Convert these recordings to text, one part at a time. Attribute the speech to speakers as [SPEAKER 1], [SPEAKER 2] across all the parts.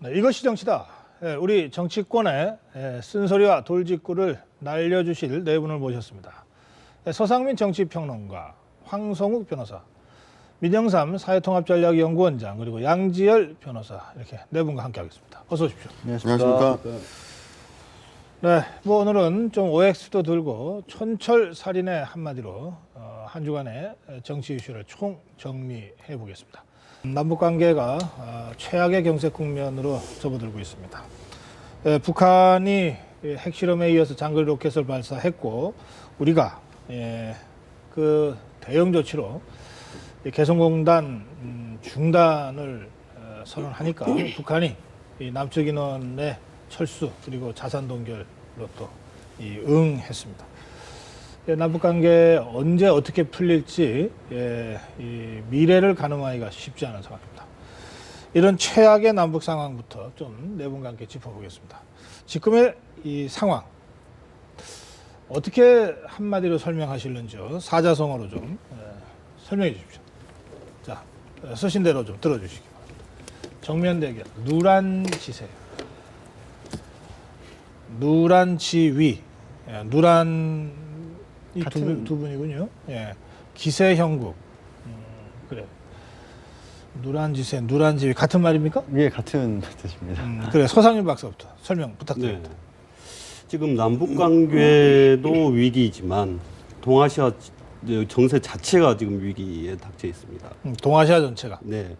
[SPEAKER 1] 네, 이것이 정치다. 우리 정치권의 쓴소리와 돌직구를 날려주실 네 분을 모셨습니다. 서상민 정치평론가, 황성욱 변호사, 민영삼 사회통합전략연구원장, 그리고 양지열 변호사, 이렇게 네 분과 함께하겠습니다. 어서 오십시오.
[SPEAKER 2] 안녕하십니까.
[SPEAKER 1] 네, 뭐 오늘은 좀 OX도 들고 촌철살인의 한마디로 한 주간의 정치 이슈를 총 정리해 보겠습니다. 남북관계가 최악의 경색 국면으로 접어들고 있습니다. 북한이 핵실험에 이어서 장거리 로켓을 발사했고 우리가 그 대응 조치로 개성공단 중단을 선언하니까 북한이 남측 인원의 철수 그리고 자산 동결로 또 응했습니다. 남북관계 언제 어떻게 풀릴지 이 미래를 가늠하기가 쉽지 않은 상황입니다. 이런 최악의 남북 상황부터 좀 네 분과 함께 짚어보겠습니다. 지금의 이 상황 어떻게 한마디로 설명하실는지요? 사자성어로 좀 설명해 주십시오. 자, 쓰신 대로 좀 들어주시기 바랍니다. 정면 대결, 누란지세, 누란지위, 누란 이 두 분이군요. 예, 기세형국. 그래. 누란지세, 누란지위 같은 말입니까?
[SPEAKER 2] 예, 같은 뜻입니다.
[SPEAKER 1] 그래, 서상민 박사부터 설명 부탁드립니다.
[SPEAKER 3] 네. 지금 남북 관계도 위기이지만 동아시아 정세 자체가 지금 위기에 닥쳐 있습니다.
[SPEAKER 1] 동아시아 전체가.
[SPEAKER 3] 네.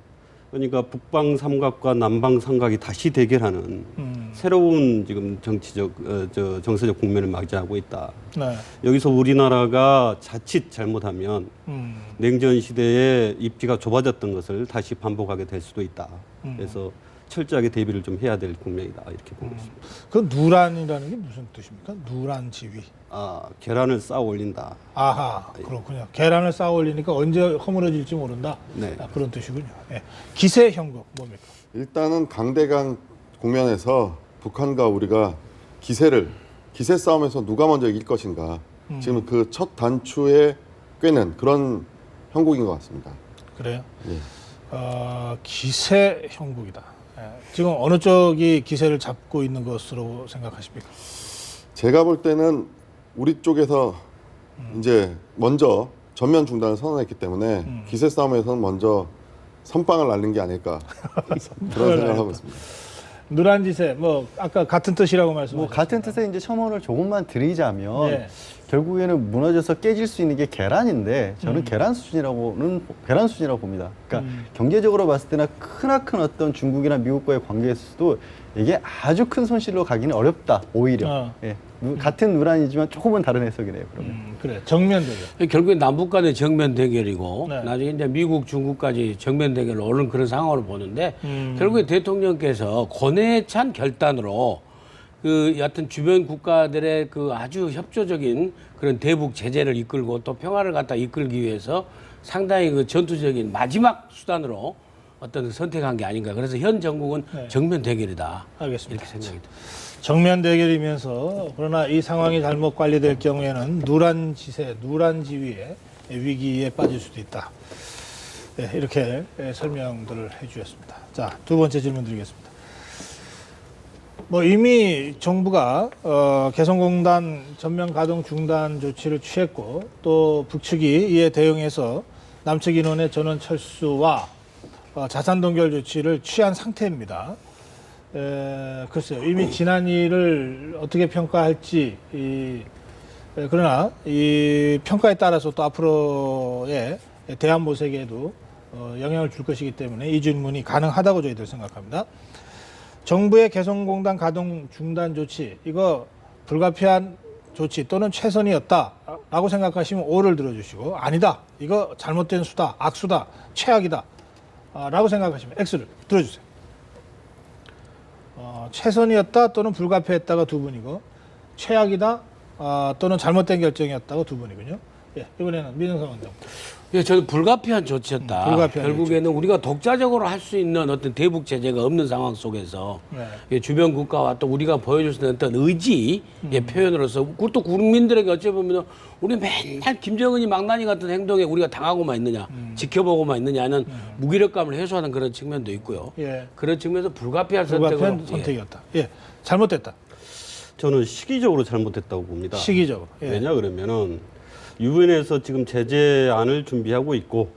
[SPEAKER 3] 그러니까 북방 삼각과 남방 삼각이 다시 대결하는 새로운 지금 정치적 정세적 국면을 맞이하고 있다.
[SPEAKER 1] 네.
[SPEAKER 3] 여기서 우리나라가 자칫 잘못하면 냉전 시대에 입지가 좁아졌던 것을 다시 반복하게 될 수도 있다. 그래서 철저하게 대비를 좀 해야 될 국면이다 이렇게 보고 있습니다.
[SPEAKER 1] 그 누란이라는 게 무슨 뜻입니까? 누란지위.
[SPEAKER 3] 계란을 쌓아 올린다.
[SPEAKER 1] 아하, 그렇군요. 계란을 쌓아 올리니까 언제 허물어질지 모른다.
[SPEAKER 3] 네.
[SPEAKER 1] 그런 뜻이군요. 예. 기세형국 뭡니까?
[SPEAKER 4] 일단은 강대강 국면에서 북한과 우리가 기세 싸움에서 누가 먼저 이길 것인가 지금 그 첫 단추에 꿰는 그런 형국인 것 같습니다.
[SPEAKER 1] 그래요?
[SPEAKER 4] 예.
[SPEAKER 1] 기세형국이다. 예. 지금 어느 쪽이 기세를 잡고 있는 것으로 생각하십니까?
[SPEAKER 4] 제가 볼 때는 우리 쪽에서 이제 먼저 전면 중단을 선언했기 때문에 기세 싸움에서는 먼저 선빵을 날린 게 아닐까 그런 생각을 하고 있습니다.
[SPEAKER 1] 누란지세, 뭐 아까 같은 뜻이라고 말씀하셨죠.
[SPEAKER 2] 같은 뜻의 이제 첨언을 조금만 드리자면
[SPEAKER 1] 네.
[SPEAKER 2] 결국에는 무너져서 깨질 수 있는 게 계란인데 저는 계란 수준이라고 봅니다. 그러니까 경제적으로 봤을 때나 크나큰 어떤 중국이나 미국과의 관계에서도 이게 아주 큰 손실로 가기는 어렵다. 오히려 예. 같은 누란이지만 조금은 다른 해석이네요. 그러면
[SPEAKER 1] 그래, 정면 대결.
[SPEAKER 5] 결국에 남북 간의 정면 대결이고
[SPEAKER 1] 네.
[SPEAKER 5] 나중에 이제 미국, 중국까지 정면 대결로 오는 그런 상황으로 보는데 결국에 대통령께서 고뇌찬 결단으로 그 여하튼 주변 국가들의 그 아주 협조적인 그런 대북 제재를 이끌고 또 평화를 갖다 이끌기 위해서 상당히 그 전투적인 마지막 수단으로 어떤 선택한 게 아닌가. 그래서 현 정국은 정면 대결이다.
[SPEAKER 1] 알겠습니다.
[SPEAKER 5] 이렇게 생각이 듭니다.
[SPEAKER 1] 정면 대결이면서 그러나 이 상황이 잘못 관리될 경우에는 누란지세, 누란지위의 위기에 빠질 수도 있다. 네, 이렇게 설명들을 해주셨습니다. 자, 두 번째 질문 드리겠습니다. 뭐 이미 정부가 개성공단 전면 가동 중단 조치를 취했고 또 북측이 이에 대응해서 남측 인원의 전원 철수와 자산 동결 조치를 취한 상태입니다. 글쎄요, 이미 지난 일을 어떻게 평가할지, 그러나 이 평가에 따라서 또 앞으로의 대안 모색에도 영향을 줄 것이기 때문에 이 질문이 가능하다고 저희들 생각합니다. 정부의 개성공단 가동 중단 조치, 이거 불가피한 조치 또는 최선이었다라고 생각하시면 O를 들어주시고, 아니다, 이거 잘못된 수다, 악수다, 최악이다 라고 생각하시면 X를 들어주세요. 최선이었다 또는 불가피했다가 두 분이고, 최악이다 또는 잘못된 결정이었다가 두 분이군요. 예, 이번에는 민영삼 원장.
[SPEAKER 5] 예, 저는 불가피한 조치였다.
[SPEAKER 1] 불가피한
[SPEAKER 5] 결국에는 우리가 독자적으로 할 수 있는 어떤 대북 제재가 없는 상황 속에서
[SPEAKER 1] 네.
[SPEAKER 5] 예, 주변 국가와 또 우리가 보여줄 수 있는 어떤 의지의 표현으로서 또 국민들에게 어찌 보면 우리 맨날 김정은이 망나니 같은 행동에 우리가 당하고만 있느냐, 지켜보고만 있느냐는 무기력감을 해소하는 그런 측면도 있고요.
[SPEAKER 1] 예.
[SPEAKER 5] 그런 측면에서 불가피한
[SPEAKER 1] 불가피한
[SPEAKER 5] 선택으로
[SPEAKER 1] 선택이었다. 예, 잘못됐다.
[SPEAKER 3] 저는 시기적으로 잘못했다고 봅니다.
[SPEAKER 1] 시기적으로. 예.
[SPEAKER 3] 왜냐 그러면은 유엔에서 지금 제재안을 준비하고 있고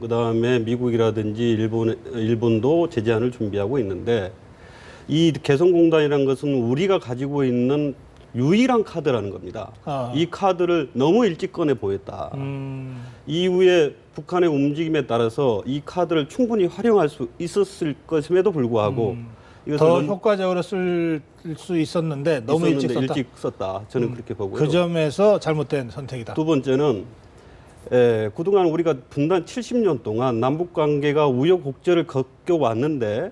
[SPEAKER 3] 그다음에 미국이라든지 일본도 제재안을 준비하고 있는데 이 개성공단이라는 것은 우리가 가지고 있는 유일한 카드라는 겁니다.
[SPEAKER 1] 아.
[SPEAKER 3] 이 카드를 너무 일찍 꺼내 보였다. 이후에 북한의 움직임에 따라서 이 카드를 충분히 활용할 수 있었을 것임에도 불구하고 이것을
[SPEAKER 1] 더
[SPEAKER 3] 너무
[SPEAKER 1] 효과적으로 쓸 수 있었는데 너무 일찍 썼다.
[SPEAKER 3] 일찍 썼다. 저는 그렇게 보고요.
[SPEAKER 1] 그 점에서 잘못된 선택이다.
[SPEAKER 3] 두 번째는 그동안 우리가 분단 70년 동안 남북 관계가 우여곡절을 겪어왔는데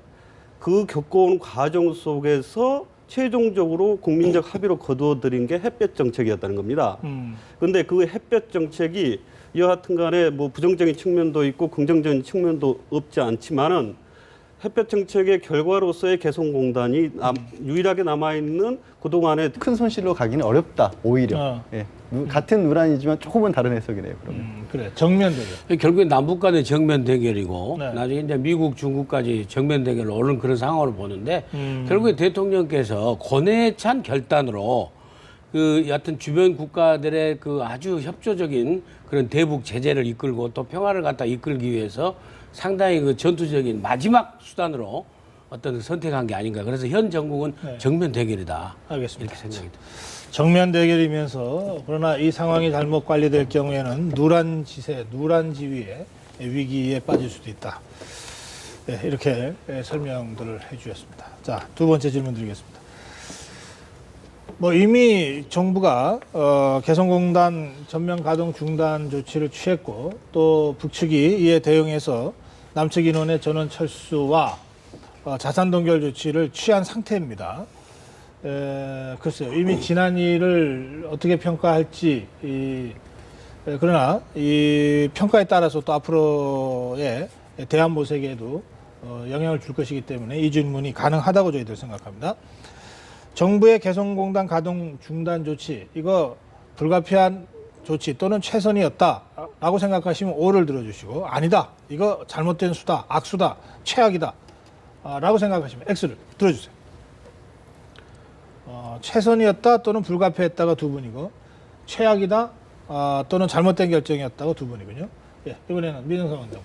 [SPEAKER 3] 그 겪어온 과정 속에서 최종적으로 국민적 합의로 거두어들인 게 햇볕 정책이었다는 겁니다. 그런데 그 햇볕 정책이 여하튼 간에 뭐 부정적인 측면도 있고 긍정적인 측면도 없지 않지만은 햇볕 정책의 결과로서의 개성공단이 유일하게 남아있는 그동안의
[SPEAKER 2] 큰 손실로 가기는 어렵다. 오히려.
[SPEAKER 1] 어.
[SPEAKER 2] 예. 같은 누란이지만 조금은 다른 해석이네요. 그러면.
[SPEAKER 1] 그래, 정면 대결.
[SPEAKER 5] 결국엔 남북 간의 정면 대결이고
[SPEAKER 1] 네.
[SPEAKER 5] 나중에 이제 미국, 중국까지 정면 대결로 오는 그런 상황을 보는데 결국에 대통령께서 권해에 찬 결단으로 그 여하튼 주변 국가들의 그 아주 협조적인 그런 대북 제재를 이끌고 또 평화를 갖다 이끌기 위해서 상당히 그 전투적인 마지막 수단으로 어떤 선택한 게 아닌가. 그래서 현 정국은
[SPEAKER 1] 네.
[SPEAKER 5] 정면 대결이다.
[SPEAKER 1] 알겠습니다.
[SPEAKER 5] 이렇게 생각이 듭니다.
[SPEAKER 1] 정면 대결이면서 그러나 이 상황이 잘못 관리될 경우에는 누란 지세, 누란 지위의 위기에 빠질 수도 있다. 네, 이렇게 설명들을 해주셨습니다. 자, 두 번째 질문 드리겠습니다. 뭐 이미 정부가 개성공단 전면 가동 중단 조치를 취했고 또 북측이 이에 대응해서 남측 인원의 전원 철수와 자산 동결 조치를 취한 상태입니다. 글쎄요, 이미 지난 일을 어떻게 평가할지 그러나 이 평가에 따라서 또 앞으로의 대안 모색에도 영향을 줄 것이기 때문에 이 질문이 가능하다고 저희들 생각합니다. 정부의 개성공단 가동 중단 조치, 이거 불가피한 조치 또는 최선이었다라고 생각하시면 O를 들어주시고 아니다, 이거 잘못된 수다, 악수다, 최악이다 라고 생각하시면 X를 들어주세요. 최선이었다 또는 불가피했다가 두 분이고 최악이다 또는 잘못된 결정이었다가 두 분이군요. 예, 이번에는 민영상 원장.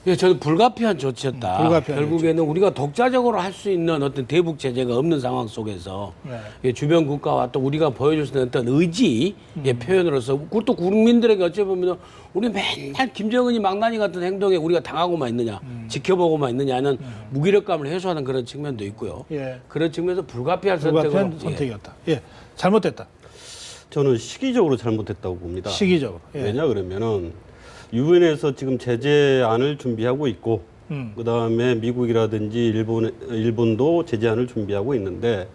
[SPEAKER 5] 예, 저는 불가피한 조치였다.
[SPEAKER 1] 불가피한
[SPEAKER 5] 결국에는 우리가 독자적으로 할 수 있는 어떤 대북 제재가 없는 상황 속에서
[SPEAKER 1] 네.
[SPEAKER 5] 예, 주변 국가와 또 우리가 보여줄 수 있는 어떤 의지의 표현으로서 또 국민들에게 어찌 보면 우리 맨날 김정은이 망나니 같은 행동에 우리가 당하고만 있느냐, 지켜보고만 있느냐는 무기력감을 해소하는 그런 측면도 있고요.
[SPEAKER 1] 예.
[SPEAKER 5] 그런 측면에서 불가피한
[SPEAKER 1] 불가피한
[SPEAKER 5] 선택으로
[SPEAKER 1] 선택이었다. 예, 잘못됐다.
[SPEAKER 3] 저는 시기적으로 잘못했다고 봅니다.
[SPEAKER 1] 시기적으로. 예.
[SPEAKER 3] 왜냐 그러면은 유엔에서 지금 제재안을 준비하고 있고 그다음에 미국이라든지 일본도 제재안을 준비하고 있는데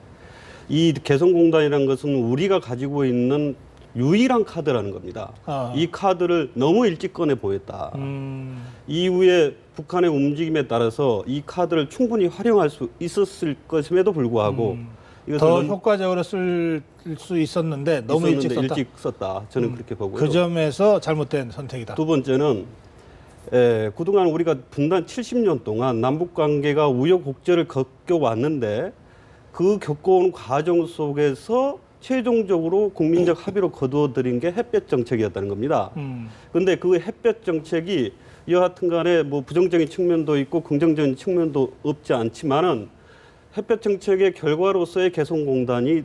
[SPEAKER 3] 이 개성공단이라는 것은 우리가 가지고 있는 유일한 카드라는 겁니다.
[SPEAKER 1] 아.
[SPEAKER 3] 이 카드를 너무 일찍 꺼내 보였다. 이후에 북한의 움직임에 따라서 이 카드를 충분히 활용할 수 있었을 것임에도 불구하고 이것을
[SPEAKER 1] 더
[SPEAKER 3] 너무
[SPEAKER 1] 효과적으로 쓸 수 있었는데 너무 일찍 썼다.
[SPEAKER 3] 일찍 썼다. 저는 그렇게 보고요.
[SPEAKER 1] 그 점에서 잘못된 선택이다.
[SPEAKER 3] 두 번째는 그동안 우리가 분단 70년 동안 남북 관계가 우여곡절을 겪어왔는데 그 겪어온 과정 속에서 최종적으로 국민적 합의로 거두어들인 게 햇볕 정책이었다는 겁니다. 그런데 그 햇볕 정책이 여하튼 간에 뭐 부정적인 측면도 있고 긍정적인 측면도 없지 않지만은 햇볕 정책의 결과로서의 개성공단이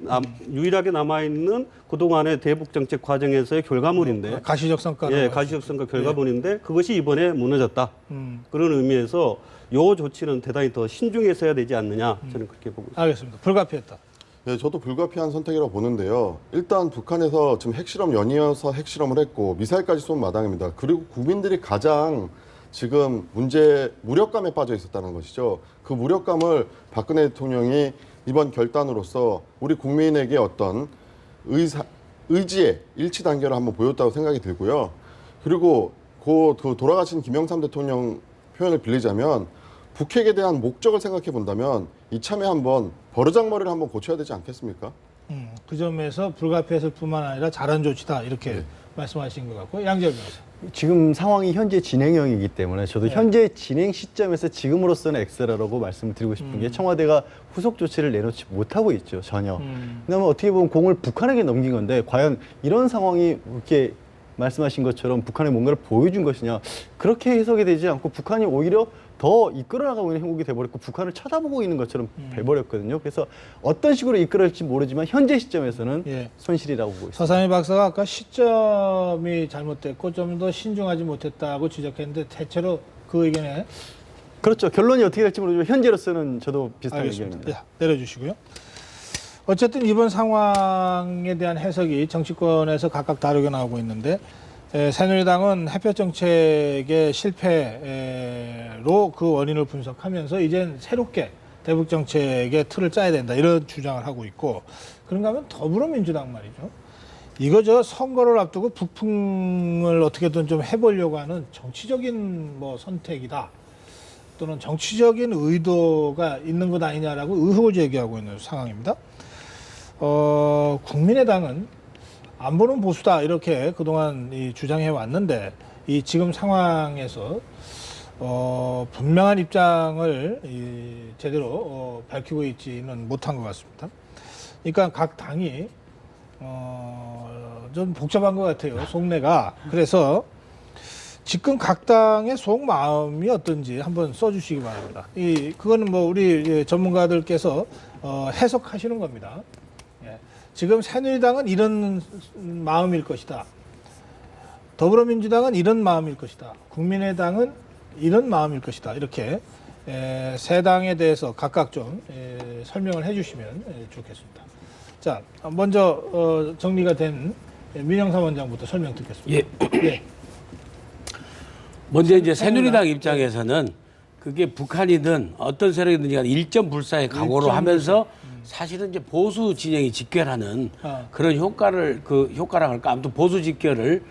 [SPEAKER 3] 유일하게 남아있는 그동안의 대북 정책 과정에서의 결과물인데
[SPEAKER 1] 가시적 성과.
[SPEAKER 3] 예, 가시적 성과 결과물인데 그것이 이번에 무너졌다. 그런 의미에서 요 조치는 대단히 더 신중해서 해야 되지 않느냐 저는 그렇게 보고 있습니다.
[SPEAKER 1] 알겠습니다. 불가피했다.
[SPEAKER 4] 네, 저도 불가피한 선택이라고 보는데요. 일단 북한에서 지금 핵실험 연이어서 핵실험을 했고 미사일까지 쏜 마당입니다. 그리고 국민들이 가장 지금 무력감에 빠져 있었다는 것이죠. 그 무력감을 박근혜 대통령이 이번 결단으로서 우리 국민에게 어떤 의지의 일치 단계를 한번 보였다고 생각이 들고요. 그리고 그 돌아가신 김영삼 대통령 표현을 빌리자면 북핵에 대한 목적을 생각해 본다면 이참에 한번 버르장머리를 한번 고쳐야 되지 않겠습니까?
[SPEAKER 1] 그 점에서 불가피했을 뿐만 아니라 잘한 조치다 이렇게 말씀하신 것 같고 양재열 변호사.
[SPEAKER 2] 지금 상황이 현재 진행형이기 때문에 저도 현재 진행 시점에서 지금으로서는 엑스라고 말씀을 드리고 싶은 게 청와대가 후속 조치를 내놓지 못하고 있죠, 전혀. 그다음에 어떻게 보면 공을 북한에게 넘긴 건데 과연 이런 상황이 이렇게 말씀하신 것처럼 북한에 뭔가를 보여준 것이냐, 그렇게 해석이 되지 않고 북한이 오히려 더 이끌어나가고 있는 형국이 돼버렸고 북한을 쳐다보고 있는 것처럼 돼버렸거든요. 그래서 어떤 식으로 이끌어질지 모르지만 현재 시점에서는
[SPEAKER 1] 예.
[SPEAKER 2] 손실이라고 보고 있습니다.
[SPEAKER 1] 서상희 박사가 아까 시점이 잘못됐고 좀 더 신중하지 못했다고 지적했는데 대체로 그 의견에
[SPEAKER 2] 그렇죠. 결론이 어떻게 될지 모르지만 현재로서는 저도 비슷한
[SPEAKER 1] 알겠습니다.
[SPEAKER 2] 의견입니다.
[SPEAKER 1] 예, 내려주시고요. 어쨌든 이번 상황에 대한 해석이 정치권에서 각각 다르게 나오고 있는데 새누리당은 햇볕 정책의 실패로 그 원인을 분석하면서 이젠 새롭게 대북 정책의 틀을 짜야 된다 이런 주장을 하고 있고, 그런가 하면 더불어민주당 말이죠. 이거 저 선거를 앞두고 북풍을 어떻게든 좀 해보려고 하는 정치적인 뭐 선택이다 또는 정치적인 의도가 있는 것 아니냐라고 의혹을 제기하고 있는 상황입니다. 국민의당은 안보는 보수다 이렇게 그동안 주장해 왔는데 이 지금 상황에서 분명한 입장을 제대로 밝히고 있지는 못한 것 같습니다. 그러니까 각 당이 좀 복잡한 것 같아요, 속내가. 그래서 지금 각 당의 속마음이 어떤지 한번 써주시기 바랍니다. 그거는 뭐 우리 전문가들께서 해석하시는 겁니다. 지금 새누리당은 이런 마음일 것이다. 더불어민주당은 이런 마음일 것이다. 국민의당은 이런 마음일 것이다. 이렇게 세 당에 대해서 각각 좀 설명을 해주시면 좋겠습니다. 자, 먼저 정리가 된 민영삼 원장부터 설명 듣겠습니다.
[SPEAKER 5] 예.
[SPEAKER 1] 네.
[SPEAKER 5] 먼저 이제 새누리당 입장에서는 그게 북한이든 어떤 세력이든지 간에 일점 불사의 각오로 하면서 사실은 이제 보수 진영이 직결하는 그런 효과라 할까, 아무튼 보수 직결을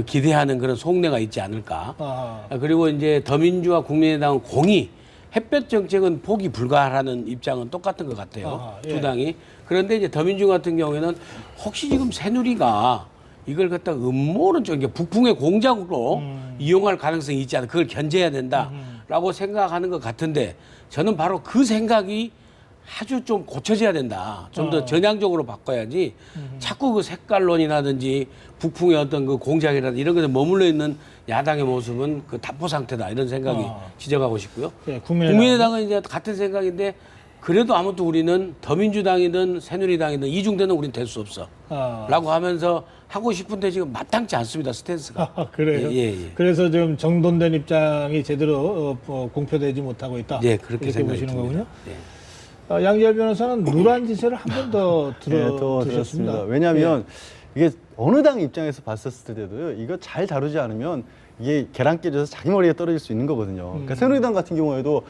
[SPEAKER 5] 기대하는 그런 속내가 있지 않을까. 그리고 이제 더민주와 국민의당은 공히 햇볕 정책은 포기 불가하라는 입장은 똑같은 것 같아요.
[SPEAKER 1] 예.
[SPEAKER 5] 두 당이. 그런데 이제 더민주 같은 경우에는 혹시 지금 새누리가 이걸 갖다 음모론 쪽, 북풍의 공작으로 이용할 가능성이 있지 않아, 그걸 견제해야 된다라고 생각하는 것 같은데, 저는 바로 그 생각이 아주 좀 고쳐져야 된다. 좀 더 전향적으로 바꿔야지 자꾸 그 색깔론이라든지 북풍의 어떤 그 공작이라든지 이런 것에 머물러 있는 야당의 모습은 그 답보 상태다, 이런 생각이 지적하고 싶고요.
[SPEAKER 1] 네,
[SPEAKER 5] 국민의당은 이제 같은 생각인데, 그래도 아무튼 우리는 더민주당이든 새누리당이든 이중대는 우리는 될 수 없어 라고 하면서 하고 싶은데 지금 마땅치 않습니다, 스탠스가.
[SPEAKER 1] 그래요?
[SPEAKER 5] 예.
[SPEAKER 1] 그래서 지금 정돈된 입장이 제대로 공표되지 못하고 있다.
[SPEAKER 5] 예, 그렇게
[SPEAKER 1] 이렇게 보시는
[SPEAKER 5] 듭니다.
[SPEAKER 1] 거군요.
[SPEAKER 5] 예.
[SPEAKER 1] 양지열 변호사는 누란 지세를 한 번 더
[SPEAKER 2] 또
[SPEAKER 1] 들으셨습니다.
[SPEAKER 2] 들었습니다. 왜냐하면 이게 어느 당 입장에서 봤었을 때도요, 이거 잘 다루지 않으면 이게 계란 깨져서 자기 머리에 떨어질 수 있는 거거든요. 그러니까 새누리당 같은 경우에도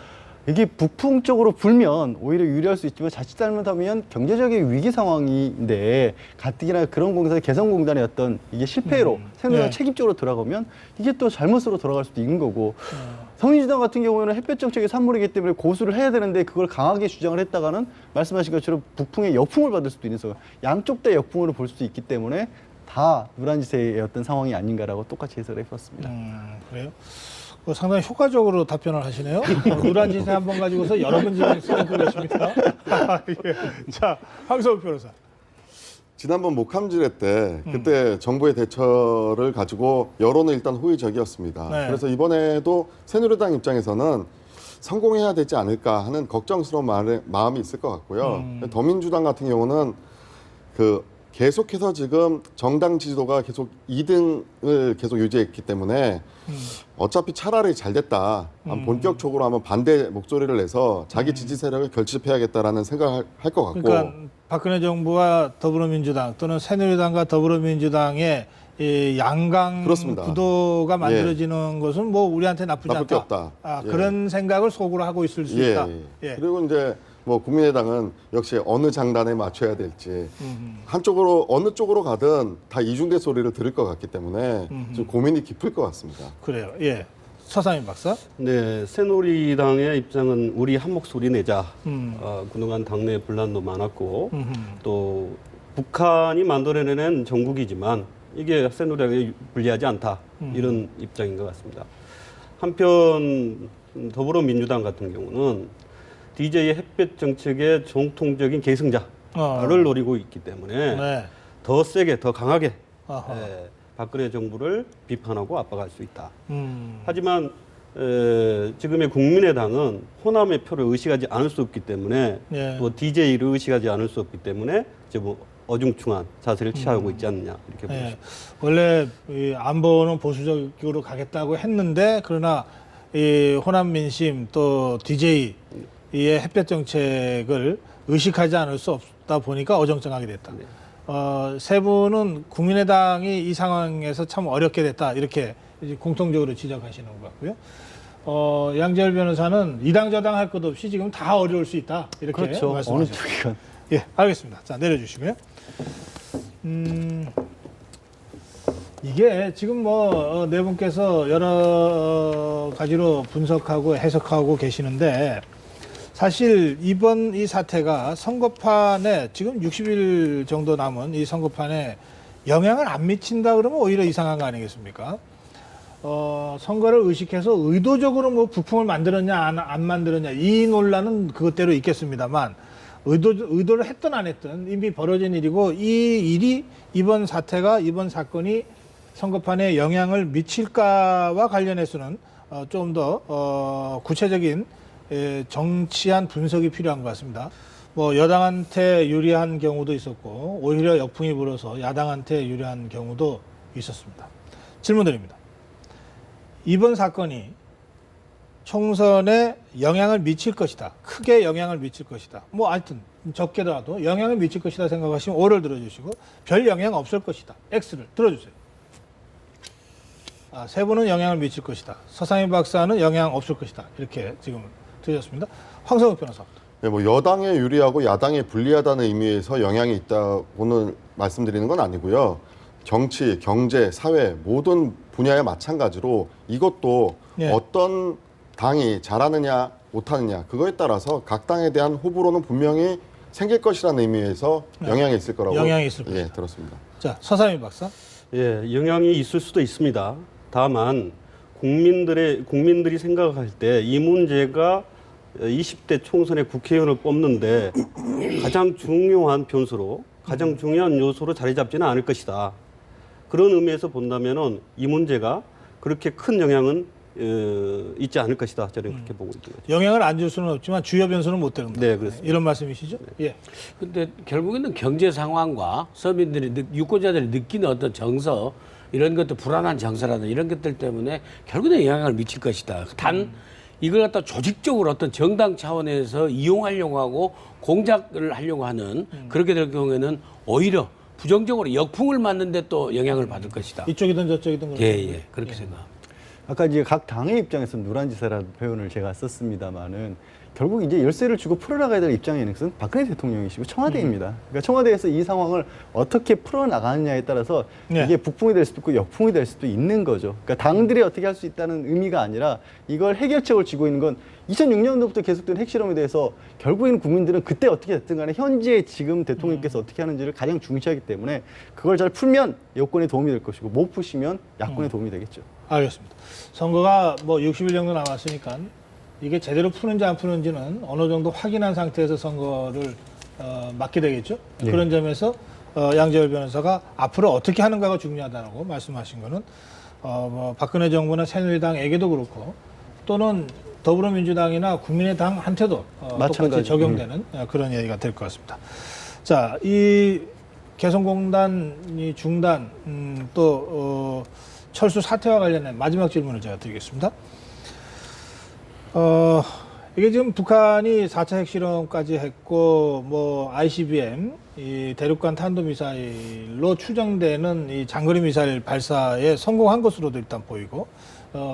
[SPEAKER 2] 이게 북풍 쪽으로 불면 오히려 유리할 수 있지만 자칫 잘못하면 경제적인 위기 상황인데 가뜩이나 그런 공사 개성공단의 어떤 이게 실패로 새누리당 책임적으로 돌아가면 이게 또 잘못으로 돌아갈 수도 있는 거고, 성인지당 같은 경우에는 햇볕 정책의 산물이기 때문에 고수를 해야 되는데 그걸 강하게 주장을 했다가는 말씀하신 것처럼 북풍의 역풍을 받을 수도 있는 상황, 양쪽 다 역풍으로 볼 수도 있기 때문에 다 누란지세의 어떤 상황이 아닌가라고 똑같이 해석을 해봤습니다.
[SPEAKER 1] 그래요? 상당히 효과적으로 답변을 하시네요. 누란 지세 한 번 가지고서 여러 번 지금 쓰고 계십니다. 예. 자, 황석우 변호사.
[SPEAKER 4] 지난번 목함지뢰 때 그때 정부의 대처를 가지고 여론은 일단 호의적이었습니다.
[SPEAKER 1] 네.
[SPEAKER 4] 그래서 이번에도 새누리당 입장에서는 성공해야 되지 않을까 하는 걱정스러운 마음이 있을 것 같고요. 더민주당 같은 경우는 계속해서 지금 정당 지지도가 계속 2등을 계속 유지했기 때문에 어차피 차라리 잘 됐다. 본격적으로 한번 반대 목소리를 내서 자기 지지 세력을 결집해야겠다라는 생각을 할 것 같고.
[SPEAKER 1] 그러니까 박근혜 정부와 더불어민주당 또는 새누리당과 더불어민주당의 이 양강
[SPEAKER 4] 그렇습니다.
[SPEAKER 1] 구도가 만들어지는 것은 뭐 우리한테 나쁘지
[SPEAKER 4] 나쁠 게
[SPEAKER 1] 않다.
[SPEAKER 4] 없다. 예.
[SPEAKER 1] 그런 생각을 속으로 하고 있을 수 있다.
[SPEAKER 4] 예. 그리고 이제 뭐 국민의당은 역시 어느 장단에 맞춰야 될지 한쪽으로 어느 쪽으로 가든 다 이중대 소리를 들을 것 같기 때문에 좀 고민이 깊을 것 같습니다.
[SPEAKER 1] 그래요. 예. 서상민 박사.
[SPEAKER 3] 네, 새누리당의 입장은 우리 한 목소리 내자.
[SPEAKER 1] 음.
[SPEAKER 3] 그동안 당내 분란도 많았고 또 북한이 만들어내는 정국이지만 이게 새누리당에 불리하지 않다. 이런 입장인 것 같습니다. 한편 더불어민주당 같은 경우는 DJ의 햇볕 정책의 정통적인 계승자를 노리고 있기 때문에
[SPEAKER 1] 네.
[SPEAKER 3] 더 세게, 더 강하게
[SPEAKER 1] 아하.
[SPEAKER 3] 박근혜 정부를 비판하고 압박할 수 있다.
[SPEAKER 1] 음.
[SPEAKER 3] 하지만 지금의 국민의당은 호남의 표를 의식하지 않을 수 없기 때문에
[SPEAKER 1] 예.
[SPEAKER 3] 또 DJ를 의식하지 않을 수 없기 때문에 이제 뭐 어중충한 자세를 취하고 있지 않느냐 이렇게 보고
[SPEAKER 1] 예.
[SPEAKER 3] 싶습니다.
[SPEAKER 1] 원래 이 안보는 보수적으로 가겠다고 했는데 그러나 이 호남 민심 또 DJ의 햇볕 정책을 의식하지 않을 수 없다 보니까 어정쩡하게 됐다.
[SPEAKER 3] 네.
[SPEAKER 1] 세 분은 국민의당이 이 상황에서 참 어렵게 됐다 이렇게 이제 공통적으로 지적하시는 것 같고요. 양재열 변호사는 이당 저당 할 것 없이 지금 다 어려울 수 있다 이렇게
[SPEAKER 2] 그렇죠. 어느
[SPEAKER 1] 말씀하셨습니다.
[SPEAKER 2] 쪽이건.
[SPEAKER 1] 예, 알겠습니다. 자, 내려주시고요. 이게 지금 뭐 네 분께서 여러 가지로 분석하고 해석하고 계시는데 사실 이번 이 사태가 선거판에 지금 60일 정도 남은 이 선거판에 영향을 안 미친다 그러면 오히려 이상한 거 아니겠습니까? 선거를 의식해서 의도적으로 뭐 부품을 만들었냐 안 만들었냐 이 논란은 그것대로 있겠습니다만 의도를 했든 안 했든 이미 벌어진 일이고 이 일이 이번 사태가 이번 사건이 선거판에 영향을 미칠까와 관련해서는 좀 더 구체적인 정치한 분석이 필요한 것 같습니다. 뭐 여당한테 유리한 경우도 있었고 오히려 역풍이 불어서 야당한테 유리한 경우도 있었습니다. 질문 드립니다. 이번 사건이 총선에 영향을 미칠 것이다. 크게 영향을 미칠 것이다. 뭐 하여튼 적게라도 영향을 미칠 것이다 생각하시면 O를 들어주시고 별 영향 없을 것이다. X를 들어주세요. 세 분은 영향을 미칠 것이다. 서상민 박사는 영향 없을 것이다. 이렇게 지금 드렸습니다. 황성욱 변호사부터.
[SPEAKER 4] 네, 뭐 여당에 유리하고 야당에 불리하다는 의미에서 영향이 있다고는 말씀드리는 건 아니고요. 정치, 경제, 사회 모든 분야에 마찬가지로 이것도
[SPEAKER 1] 예.
[SPEAKER 4] 어떤 당이 잘하느냐 못하느냐 그거에 따라서 각 당에 대한 호불호는 분명히 생길 것이라는 의미에서 영향이 있을 거라고
[SPEAKER 1] 영향이 있을
[SPEAKER 4] 예,
[SPEAKER 1] 것이다.
[SPEAKER 4] 들었습니다.
[SPEAKER 1] 자, 서상민 박사.
[SPEAKER 3] 예, 영향이 있을 수도 있습니다. 다만 국민들이 생각할 때 이 문제가 20대 총선에 국회의원을 뽑는데 가장 중요한 변수로 가장 중요한 요소로 자리 잡지는 않을 것이다. 그런 의미에서 본다면은 이 문제가 그렇게 큰 영향은 있지 않을 것이다. 저는 그렇게 보고 있습니다.
[SPEAKER 1] 영향을 안 줄 수는 없지만 주요 변수는 못 되는
[SPEAKER 3] 네, 그렇습니다.
[SPEAKER 1] 이런 말씀이시죠? 예.
[SPEAKER 5] 근데 결국에는 경제 상황과 서민들이 유권자들이 느끼는 어떤 정서 이런 것도 불안한 정서라든 이런 것들 때문에 결국에는 영향을 미칠 것이다. 단 이걸 갖다 조직적으로 어떤 정당 차원에서 이용하려고 하고 공작을 하려고 하는 그렇게 될 경우에는 오히려 부정적으로 역풍을 맞는데 또 영향을 받을 것이다.
[SPEAKER 1] 이쪽이든 저쪽이든
[SPEAKER 5] 예, 그렇게 생각합니다.
[SPEAKER 2] 아까 이제 각 당의 입장에서 누란지세라는 표현을 제가 썼습니다만은 결국 이제 열쇠를 주고 풀어나가야 될 입장에는 박근혜 대통령이시고 청와대입니다. 그러니까 청와대에서 이 상황을 어떻게 풀어나가느냐에 따라서
[SPEAKER 1] 네.
[SPEAKER 2] 이게 북풍이 될 수도 있고 역풍이 될 수도 있는 거죠. 그러니까 당들이 어떻게 할 수 있다는 의미가 아니라 이걸 해결책을 쥐고 있는 건 2006년도부터 계속된 핵실험에 대해서 결국에는 국민들은 그때 어떻게 됐든 간에 현재 지금 대통령께서 어떻게 하는지를 가장 중시하기 때문에 그걸 잘 풀면 여권에 도움이 될 것이고 못 푸시면 야권에 도움이 되겠죠.
[SPEAKER 1] 알겠습니다. 선거가 뭐 60일 정도 남았으니까 이게 제대로 푸는지 안 푸는지는 어느 정도 확인한 상태에서 선거를 맡게 되겠죠.
[SPEAKER 2] 네.
[SPEAKER 1] 그런 점에서 양재열 변호사가 앞으로 어떻게 하는가가 중요하다고 말씀하신 거는 뭐 박근혜 정부나 새누리당에게도 그렇고 또는 더불어민주당이나 국민의당한테도 똑같이
[SPEAKER 2] 마찬가지.
[SPEAKER 1] 적용되는 그런 얘기가 될 것 같습니다. 자, 이 개성공단 중단 또 철수 사태와 관련된 마지막 질문을 제가 드리겠습니다. 이게 지금 북한이 4차 핵실험까지 했고, 뭐, ICBM, 이 대륙간 탄도미사일로 추정되는 이 장거리 미사일 발사에 성공한 것으로도 일단 보이고,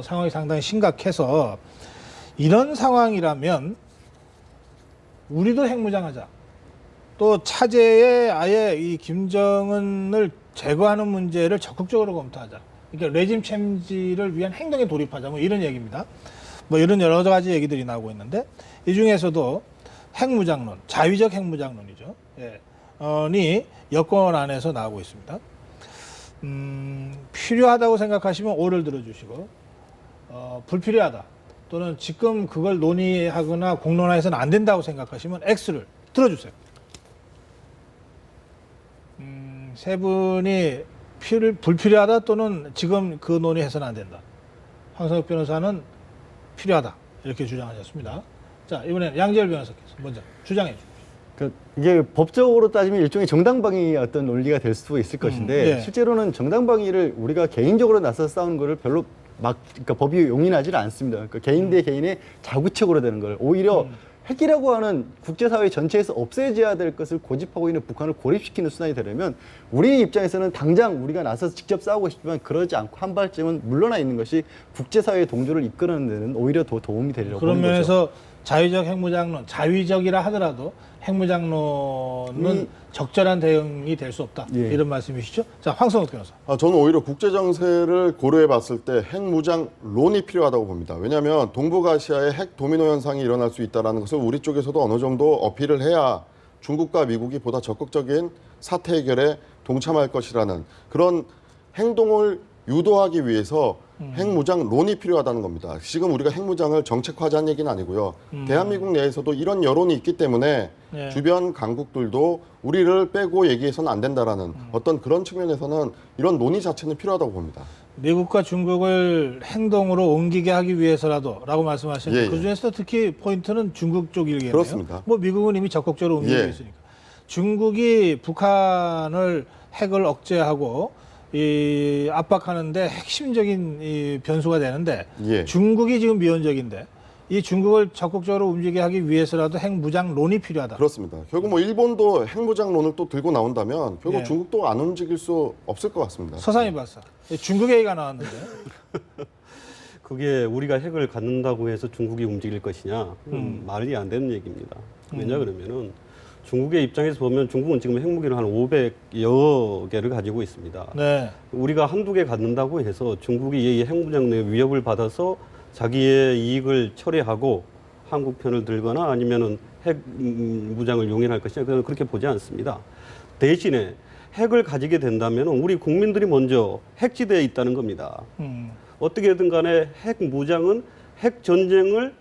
[SPEAKER 1] 상황이 상당히 심각해서, 이런 상황이라면, 우리도 핵무장하자. 또 차제에 아예 이 김정은을 제거하는 문제를 적극적으로 검토하자. 그러니까 레짐 체인지를 위한 행동에 돌입하자. 뭐 이런 얘기입니다. 뭐 이런 여러 가지 얘기들이 나오고 있는데 이 중에서도 핵무장론, 자위적 핵무장론이죠. 예. 이 여권 안에서 나오고 있습니다. 필요하다고 생각하시면 O를 들어주시고 불필요하다 또는 지금 그걸 논의하거나 공론화해서는 안 된다고 생각하시면 X를 들어주세요. 세 분이 불필요하다 또는 지금 그 논의해서는 안 된다. 황성혁 변호사는 필요하다 이렇게 주장하셨습니다. 자, 이번에는 양지열 변호사께서 먼저 주장해 주십시오.
[SPEAKER 2] 그러니까 이게 법적으로 따지면 일종의 정당방위의 어떤 논리가 될 수도 있을 것인데
[SPEAKER 1] 예.
[SPEAKER 2] 실제로는 정당방위를 우리가 개인적으로 나서 싸우는 거를 별로 그러니까 법이 용인하지는 않습니다. 그러니까 개인 대 개인의 자구책으로 되는 걸 오히려 핵이라고 하는 국제사회 전체에서 없애져야 될 것을 고집하고 있는 북한을 고립시키는 수단이 되려면 우리 입장에서는 당장 우리가 나서서 직접 싸우고 싶지만 그러지 않고 한 발쯤은 물러나 있는 것이 국제사회의 동조를 이끌어내는 데는 오히려 더 도움이 되리라고
[SPEAKER 1] 그런
[SPEAKER 2] 보는 거죠.
[SPEAKER 1] 면에서 자위적 핵무장론, 자위적이라 하더라도 핵무장론은 적절한 대응이 될 수 없다.
[SPEAKER 2] 예.
[SPEAKER 1] 이런 말씀이시죠? 자, 황성욱 변호사.
[SPEAKER 4] 저는 오히려 국제 정세를 고려해 봤을 때 핵무장론이 필요하다고 봅니다. 왜냐하면 동북아시아에 핵 도미노 현상이 일어날 수 있다는 것을 우리 쪽에서도 어느 정도 어필을 해야 중국과 미국이 보다 적극적인 사태 해결에 동참할 것이라는 그런 행동을 유도하기 위해서 핵무장론이 필요하다는 겁니다. 지금 우리가 핵무장을 정책화하자는 얘기는 아니고요. 대한민국 내에서도 이런 여론이 있기 때문에
[SPEAKER 1] 네.
[SPEAKER 4] 주변 강국들도 우리를 빼고 얘기해서는 안 된다라는 어떤 그런 측면에서는 이런 논의 자체는 필요하다고 봅니다.
[SPEAKER 1] 미국과 중국을 행동으로 옮기게 하기 위해서라도 라고 말씀하셨는데
[SPEAKER 4] 예, 예.
[SPEAKER 1] 그중에서 특히 포인트는 중국 쪽 일기예요.
[SPEAKER 4] 그렇습니다.
[SPEAKER 1] 뭐 미국은 이미 적극적으로 옮기고
[SPEAKER 4] 예.
[SPEAKER 1] 있으니까. 중국이 북한을 핵을 억제하고 이 압박하는데 핵심적인 이 변수가 되는데
[SPEAKER 4] 예.
[SPEAKER 1] 중국이 지금 미온적인데 이 중국을 적극적으로 움직이게 하기 위해서라도 핵무장론이 필요하다.
[SPEAKER 4] 그렇습니다. 결국 뭐 일본도 핵무장론을 또 들고 나온다면 결국
[SPEAKER 1] 예.
[SPEAKER 4] 중국도 안 움직일 수 없을 것 같습니다.
[SPEAKER 1] 서상희 박사. 중국 얘기가 나왔는데.
[SPEAKER 3] 그게 우리가 핵을 갖는다고 해서 중국이 움직일 것이냐 말이 안 되는 얘기입니다. 왜냐 그러면은 중국의 입장에서 보면 중국은 지금 핵무기를 한 500여 개를 가지고 있습니다.
[SPEAKER 1] 네.
[SPEAKER 3] 우리가 한두 개 갖는다고 해서 중국이 이 핵무장의 위협을 받아서 자기의 이익을 철회하고 한국 편을 들거나 아니면은 핵 무장을 용인할 것이냐 그건 그렇게 보지 않습니다. 대신에 핵을 가지게 된다면 우리 국민들이 먼저 핵지대에 있다는 겁니다. 어떻게든 간에 핵 무장은 핵 전쟁을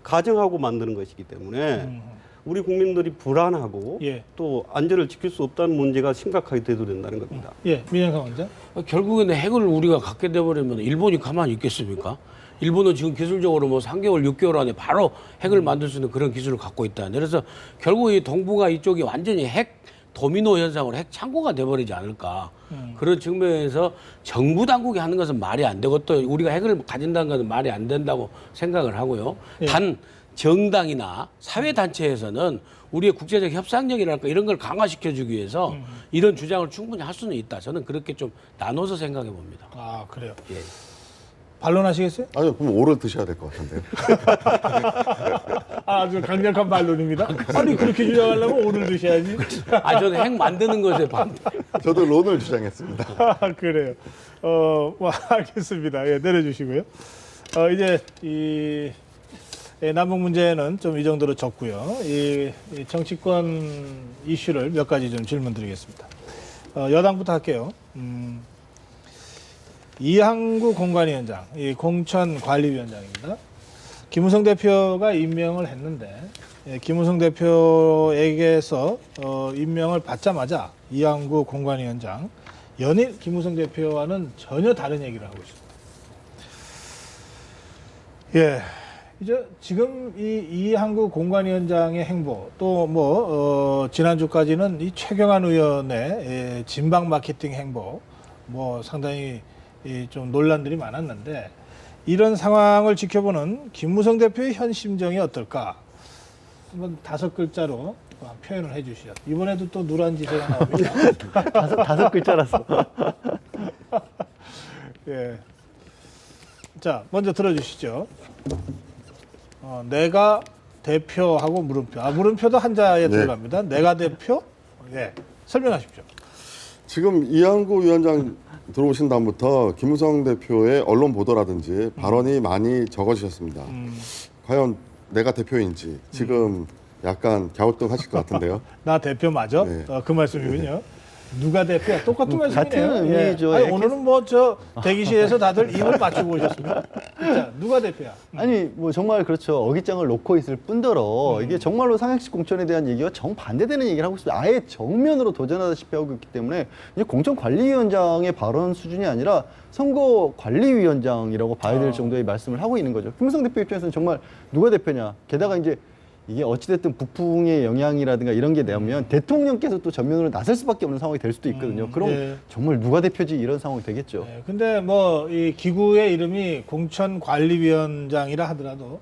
[SPEAKER 3] 가정하고 만드는 것이기 때문에 우리 국민들이 불안하고
[SPEAKER 1] 예.
[SPEAKER 3] 또 안전을 지킬 수 없다는 문제가 심각하게 대두된다는 겁니다.
[SPEAKER 1] 예, 민영상 원장.
[SPEAKER 5] 결국에는 핵을 우리가 갖게 돼버리면 일본이 가만히 있겠습니까? 일본은 지금 기술적으로 뭐 3개월, 6개월 안에 바로 핵을 만들 수 있는 그런 기술을 갖고 있다. 그래서 결국 이 동북아 이쪽이 완전히 핵 도미노 현상으로 핵 창고가 돼버리지 않을까. 그런 측면에서 정부 당국이 하는 것은 말이 안 되고 또 우리가 핵을 가진다는 것은 말이 안 된다고 생각을 하고요.
[SPEAKER 1] 예.
[SPEAKER 5] 단 정당이나 사회단체에서는 우리의 국제적 협상력이랄까 이런 걸 강화시켜주기 위해서 이런 주장을 충분히 할 수는 있다. 저는 그렇게 좀 나눠서 생각해 봅니다.
[SPEAKER 1] 아, 그래요.
[SPEAKER 5] 예.
[SPEAKER 1] 반론하시겠어요?
[SPEAKER 4] 아니요, 그럼 오를 드셔야 될 것 같은데요.
[SPEAKER 1] 아주 강력한 반론입니다. 아니 그렇게 주장하려면 오늘 드셔야지.
[SPEAKER 5] 아, 저는 핵 만드는 것에 반대.
[SPEAKER 4] 저도 론을 주장했습니다.
[SPEAKER 1] 아, 그래요. 뭐 알겠습니다. 예, 내려주시고요. 이제 이 남북 문제는 좀 이 정도로 적고요. 이 정치권 이슈를 몇 가지 좀 질문드리겠습니다. 여당부터 할게요. 이항구 공관위원장, 이 공천관리위원장입니다. 김무성 대표가 임명을 했는데 김무성 대표에게서 임명을 받자마자 이항구 공관위원장 연일 김무성 대표와는 전혀 다른 얘기를 하고 있습니다. 예, 이제 지금 이 이항구 공관위원장의 행보 또 뭐 지난주까지는 이 최경환 의원의 진방 마케팅 행보 뭐 상당히 좀 논란들이 많았는데 이런 상황을 지켜보는 김무성 대표의 현 심정이 어떨까? 한번 5글자로 표현을 해주시죠. 이번에도 또 누란 지세가 나옵니다.
[SPEAKER 2] 다섯 글자라서.
[SPEAKER 1] 예. 자, 먼저 들어주시죠. 내가 대표하고 물음표. 물음표도 한자에
[SPEAKER 4] 네.
[SPEAKER 1] 들어갑니다. 내가 대표. 네. 설명하십시오.
[SPEAKER 4] 지금 이한구 위원장 들어오신 다음부터 김무성 대표의 언론 보도라든지 발언이 많이 적어지셨습니다. 과연 내가 대표인지 지금 약간 갸우뚱하실 것 같은데요.
[SPEAKER 1] 나 대표 맞아?
[SPEAKER 4] 네.
[SPEAKER 1] 그 말씀이군요. 누가 대표야? 똑같은 말씀이네요.
[SPEAKER 2] 같은 의미죠.
[SPEAKER 1] 아니,
[SPEAKER 2] 이렇게
[SPEAKER 1] 오늘은 뭐 저 대기실에서 다들 입을 맞추고 오셨습니다. 자, 누가 대표야?
[SPEAKER 2] 아니 뭐 정말 그렇죠. 어깃장을 놓고 있을 뿐더러 이게 정말로 상향식 공천에 대한 얘기가 정반대되는 얘기를 하고 있습니다. 아예 정면으로 도전하다시피 하고 있기 때문에 이제 공천관리위원장의 발언 수준이 아니라 선거관리위원장이라고 봐야 될 정도의 말씀을 하고 있는 거죠. 김무성 대표 입장에서는 정말 누가 대표냐. 게다가 이제 이게 어찌됐든 북풍의 영향이라든가 이런 게 나오면 대통령께서 또 전면으로 나설 수밖에 없는 상황이 될 수도 있거든요. 그럼
[SPEAKER 1] 예.
[SPEAKER 2] 정말 누가 대표지 이런 상황이 되겠죠.
[SPEAKER 1] 네, 근데 뭐 이 기구의 이름이 공천관리위원장이라 하더라도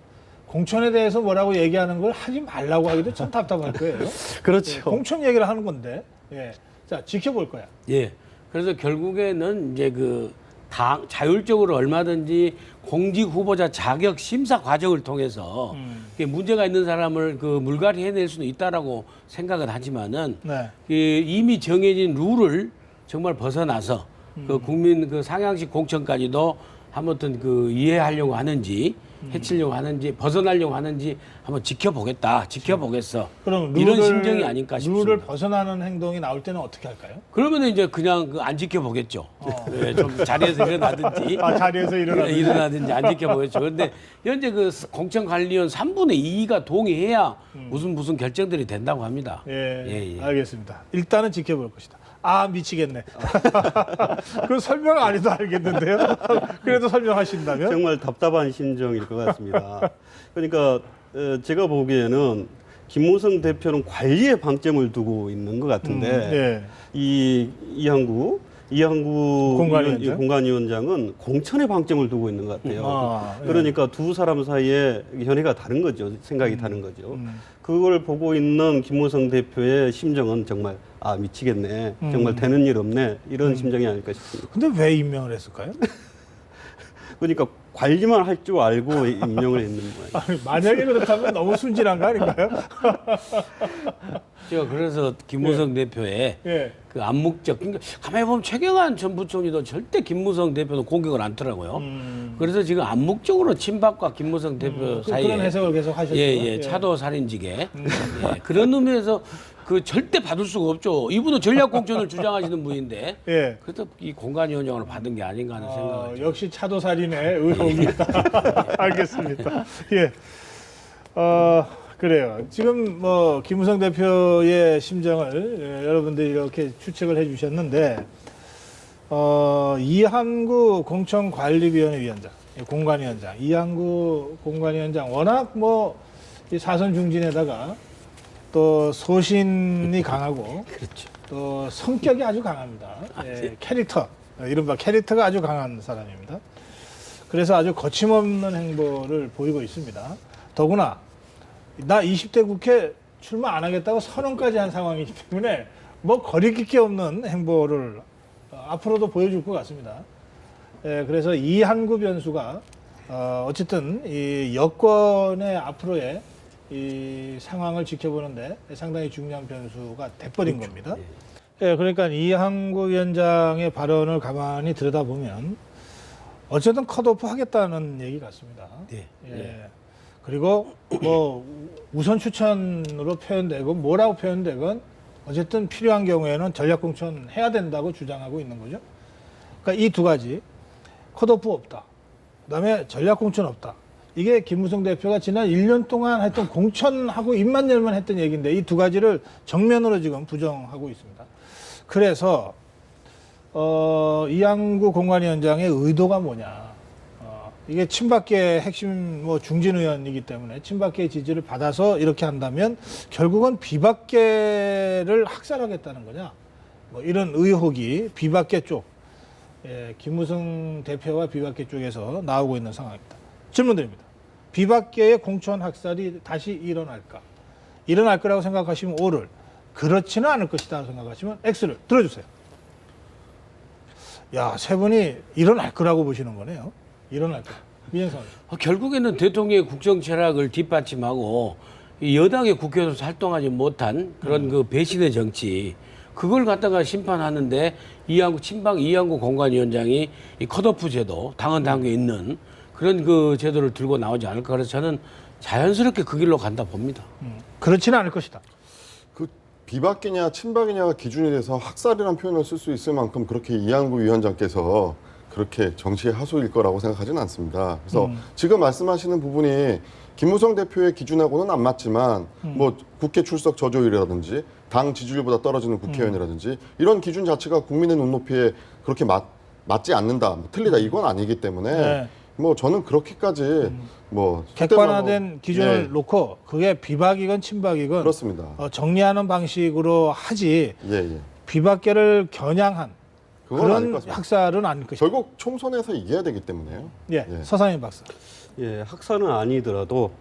[SPEAKER 1] 공천에 대해서 뭐라고 얘기하는 걸 하지 말라고 하기도 참 답답할 거예요.
[SPEAKER 2] 그렇죠.
[SPEAKER 1] 공천 얘기를 하는 건데. 예. 자, 지켜볼 거야.
[SPEAKER 5] 예. 그래서 결국에는 이제 그 당 자율적으로 얼마든지 공직 후보자 자격 심사 과정을 통해서 이게 문제가 있는 사람을 그 물갈이 해낼 수는 있다라고 생각은 하지만은
[SPEAKER 1] 네.
[SPEAKER 5] 이미 정해진 룰을 정말 벗어나서 그 국민 그 상향식 공천까지도 한번튼 그 이해하려고 하는지 해치려고 하는지 벗어나려고 하는지 한번 지켜보겠어.
[SPEAKER 1] 그럼
[SPEAKER 5] 이런 심정이 아닐까 싶습니다.
[SPEAKER 1] 룰을 벗어나는 행동이 나올 때는 어떻게 할까요?
[SPEAKER 5] 그러면 이제 그냥 그 안 지켜보겠죠. 예, 좀 자리에서 일어나든지.
[SPEAKER 1] 자리에서
[SPEAKER 5] 일어나든지 안 지켜보겠죠. 그런데 현재 그 공천관리위원 3분의 2가 동의해야 무슨 결정들이 된다고 합니다.
[SPEAKER 1] 예, 알겠습니다. 일단은 지켜볼 것이다. 미치겠네. 그 설명 안 해도 알겠는데요. 그래도 설명하신다면?
[SPEAKER 3] 정말 답답한 심정일 것 같습니다. 그러니까 제가 보기에는 김무성 대표는 관리에 방점을 두고 있는 것 같은데 이한구 공관위원장은 공천에 방점을 두고 있는 것 같아요. 그러니까 두 사람 사이에 현해가 다른 거죠. 생각이 다른 거죠. 그걸 보고 있는 김무성 대표의 심정은 정말 미치겠네. 정말 되는 일 없네. 이런 심정이 아닐까 싶습니다.
[SPEAKER 1] 근데 왜 임명을 했을까요?
[SPEAKER 3] 그러니까 관리만 할 줄 알고 임명을 했는 거예요.
[SPEAKER 1] 만약에 그렇다면 너무 순진한 거 아닌가요?
[SPEAKER 5] 제가 그래서 김무성 대표의 그 암묵적, 그러니까 가만히 보면 최경환 전 부총리도 절대 김무성 대표는 공격을 않더라고요. 그래서 지금 암묵적으로 친박과 김무성 대표 사이에
[SPEAKER 1] 그런 해석을 계속 하셨죠.
[SPEAKER 5] 차도 살인지게 그런 의미에서 그 절대 받을 수가 없죠. 이분은 전략 공천을 주장하시는 분인데 그래도 이 공관위원장을 받은 게 아닌가 하는 생각을
[SPEAKER 1] 역시 차도살인의 의혹이 있다. 알겠습니다. 그래요. 지금 뭐 김무성 대표의 심정을 여러분들이 이렇게 추측을 해주셨는데 이한구 공천관리위원회 위원장, 공관위원장, 이한구 공관위원장 워낙 뭐 이 사선 중진에다가 또 소신이 강하고
[SPEAKER 5] 그렇죠.
[SPEAKER 1] 또 성격이 아주 강합니다. 캐릭터, 이른바 캐릭터가 아주 강한 사람입니다. 그래서 아주 거침없는 행보를 보이고 있습니다. 더구나 나 20대 국회 출마 안 하겠다고 선언까지 한 상황이기 때문에 뭐 거리낄 게 없는 행보를 앞으로도 보여줄 것 같습니다. 그래서 이한구 변수가 어쨌든 이 여권의 앞으로의 이 상황을 지켜보는데 상당히 중요한 변수가 돼버린 겁니다. 그러니까 이한구 위원장의 발언을 가만히 들여다보면 어쨌든 컷오프 하겠다는 얘기 같습니다. 그리고 뭐 우선 추천으로 표현되고 뭐라고 표현되건 어쨌든 필요한 경우에는 전략공천 해야 된다고 주장하고 있는 거죠. 그러니까 이 두 가지, 컷오프 없다. 그다음에 전략공천 없다. 이게 김무성 대표가 지난 1년 동안 했던 공천하고 입만 열만 했던 얘기인데 이 두 가지를 정면으로 지금 부정하고 있습니다. 그래서 이한구 공관위원장의 의도가 뭐냐. 이게 친박계 핵심 뭐 중진 의원이기 때문에 친박계의 지지를 받아서 이렇게 한다면 결국은 비박계를 학살하겠다는 거냐. 뭐 이런 의혹이 비박계 쪽, 김무성 대표와 비박계 쪽에서 나오고 있는 상황입니다. 질문 드립니다. 비박계의 공천 학살이 다시 일어날까? 일어날 거라고 생각하시면 O를, 그렇지는 않을 것이다 생각하시면 X를 들어주세요. 야, 세 분이 일어날 거라고 보시는 거네요. 일어날 거. 민영선.
[SPEAKER 5] 결국에는 대통령의 국정 철학을 뒷받침하고 이 여당의 국회에서 활동하지 못한 그런 그 배신의 정치, 그걸 갖다가 심판하는데 친박 이양구 공관위원장이 이 컷오프 제도, 당헌 당규에 있는 그런 그 제도를 들고 나오지 않을까. 그래서 저는 자연스럽게 그 길로 간다 봅니다.
[SPEAKER 1] 그렇지는 않을 것이다.
[SPEAKER 4] 그 비박이냐 친박이냐가 기준이 돼서 학살이라는 표현을 쓸 수 있을 만큼 그렇게 이한구 위원장께서 그렇게 정치의 하수일 거라고 생각하지는 않습니다. 그래서 지금 말씀하시는 부분이 김무성 대표의 기준하고는 안 맞지만 뭐 국회 출석 저조율이라든지 당 지지율보다 떨어지는 국회의원이라든지 이런 기준 자체가 국민의 눈높이에 그렇게 맞지 않는다, 뭐 틀리다 이건 아니기 때문에
[SPEAKER 1] 네.
[SPEAKER 4] 뭐 저는 그렇게까지 뭐
[SPEAKER 1] 객관화된 기준을
[SPEAKER 4] 네,
[SPEAKER 1] 놓고 그게 비박이건 친박이건
[SPEAKER 4] 그렇습니다.
[SPEAKER 1] 정리하는 방식으로 하지
[SPEAKER 4] 예, 예.
[SPEAKER 1] 비박계를 겨냥한
[SPEAKER 4] 그건 아닐 것
[SPEAKER 1] 그런
[SPEAKER 4] 같습니다.
[SPEAKER 1] 학살은 아닐 것이다.
[SPEAKER 4] 결국 총선에서 이겨야 되기 때문에요.
[SPEAKER 1] 예,
[SPEAKER 4] 예.
[SPEAKER 1] 서상인 박사.
[SPEAKER 3] 예, 학살은 아니더라도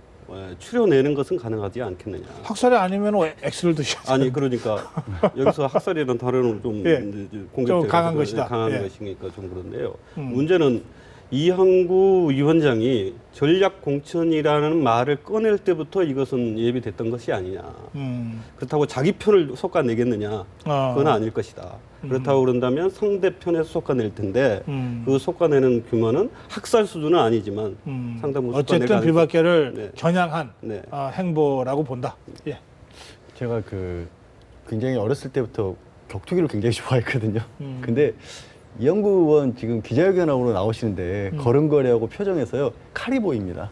[SPEAKER 3] 추려내는 것은 가능하지 않겠느냐.
[SPEAKER 1] 학살이 아니면 왜 X를 드셔야죠.
[SPEAKER 3] 아니 그러니까 여기서 학살이라는 단어는 좀
[SPEAKER 1] 예.
[SPEAKER 3] 이제 공격적으로
[SPEAKER 1] 좀 강한 것이다.
[SPEAKER 3] 강한
[SPEAKER 1] 예.
[SPEAKER 3] 것이니까 좀 그런데요. 문제는 이한구 위원장이 전략 공천이라는 말을 꺼낼 때부터 이것은 예비됐던 것이 아니냐. 그렇다고 자기 편을 솎아내겠느냐. 그건 아닐 것이다. 그렇다고 그런다면 상대편에서 솎아낼 텐데 그 솎아내는 규모는 학살 수준은 아니지만 상당 부분
[SPEAKER 1] 어쨌든
[SPEAKER 3] 솎아낼
[SPEAKER 1] 비박계를
[SPEAKER 3] 네.
[SPEAKER 1] 겨냥한
[SPEAKER 3] 네.
[SPEAKER 1] 행보라고 본다. 예.
[SPEAKER 2] 제가 굉장히 어렸을 때부터 격투기를 굉장히 좋아했거든요. 근데 이영구 의원 지금 기자회견하고 나오시는데 걸음걸이하고 표정에서요 칼이 보입니다.